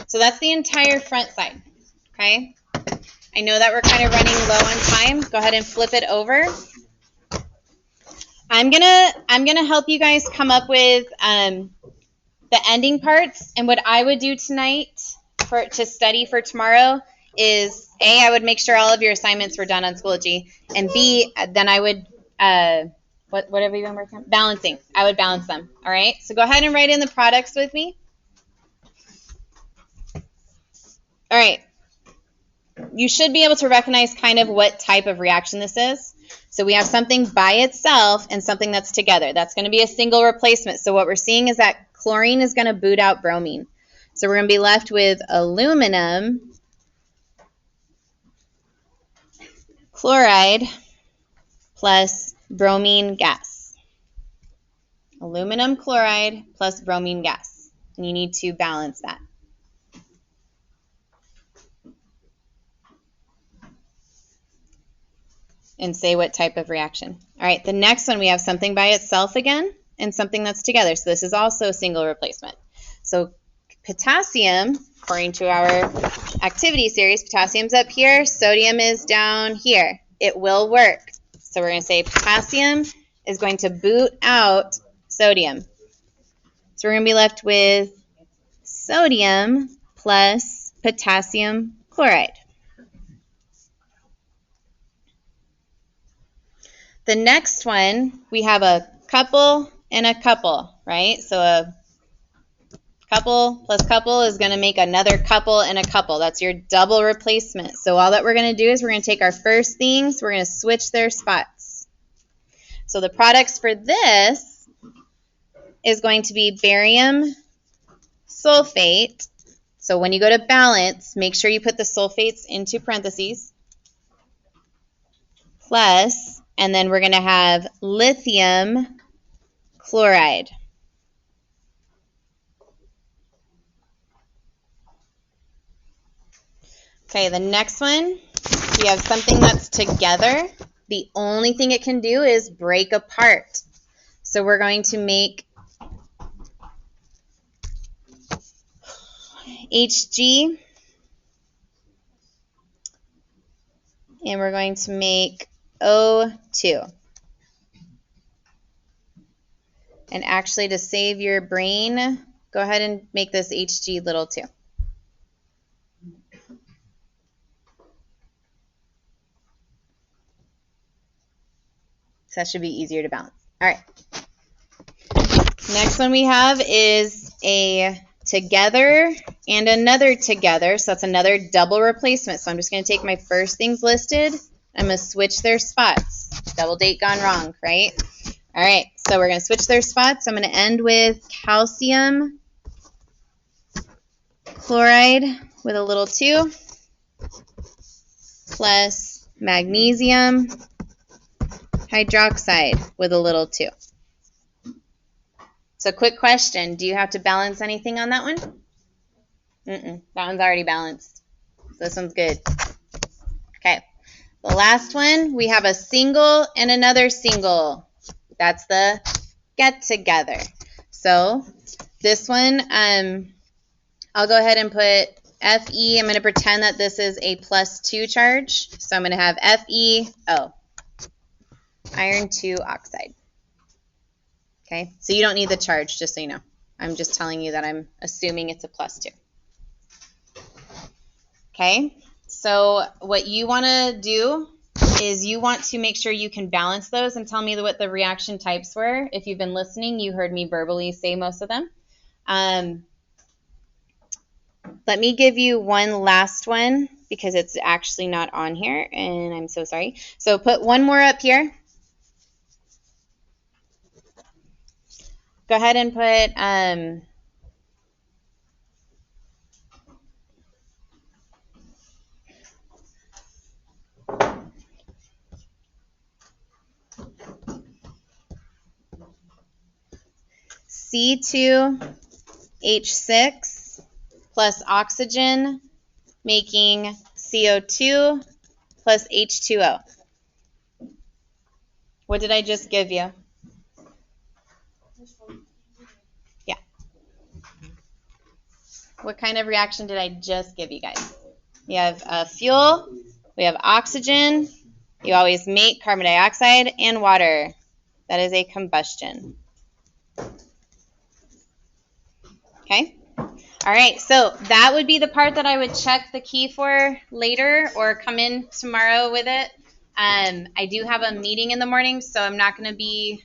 So that's the entire front side, okay? I know that we're kind of running low on time. Go ahead and flip it over. I'm gonna help you guys come up with the ending parts. And what I would do tonight to study for tomorrow is A, I would make sure all of your assignments were done on Schoology, and B, then I would what have we been working on? Balancing. I would balance them. All right. So go ahead and write in the products with me. All right. You should be able to recognize kind of what type of reaction this is. So we have something by itself and something that's together. That's going to be a single replacement. So what we're seeing is that chlorine is going to boot out bromine. So we're going to be left with aluminum chloride plus bromine gas. Aluminum chloride plus bromine gas. And you need to balance that. And say what type of reaction. All right, the next one we have something by itself again and something that's together. So this is also a single replacement. So potassium, according to our activity series, potassium's up here, sodium is down here. It will work. So we're going to say potassium is going to boot out sodium. So we're going to be left with sodium plus potassium chloride. The next one, we have a couple and a couple, right? So a couple plus couple is going to make another couple and a couple. That's your double replacement. So all that we're going to do is we're going to take our first things, we're going to switch their spots. So the products for this is going to be barium sulfate. So when you go to balance, make sure you put the sulfates into parentheses. Plus, and then we're going to have lithium chloride. Okay, the next one, we have something that's together. The only thing it can do is break apart. So we're going to make Hg, and we're going to make O2. And actually, to save your brain, go ahead and make this Hg little 2. So that should be easier to balance. All right. Next one we have is a together and another together. So that's another double replacement. So I'm just going to take my first things listed. I'm going to switch their spots. Double date gone wrong, right? All right. So we're going to switch their spots. I'm going to end with calcium chloride with a little 2 plus magnesium hydroxide with a little 2. So quick question, do you have to balance anything on that one? That one's already balanced. So this one's good. Okay. The last one, we have a single and another single. That's the get together. So this one, I'll go ahead and put Fe. I'm going to pretend that this is a +2 charge. So I'm going to have FeO, iron 2 oxide. Okay, so you don't need the charge, just so you know. I'm just telling you that I'm assuming it's a +2. Okay, so what you want to do is you want to make sure you can balance those and tell me what the reaction types were. If you've been listening, you heard me verbally say most of them. Let me give you one last one because it's actually not on here, and I'm so sorry. So put one more up here. Go ahead and put C2H6 plus oxygen making CO2 plus H2O. What did I just give you? Yeah. What kind of reaction did I just give you guys? We have fuel, we have oxygen, you always make carbon dioxide and water. That is a combustion. Okay? All right, so that would be the part that I would check the key for later or come in tomorrow with it. I do have a meeting in the morning, so I'm not going to be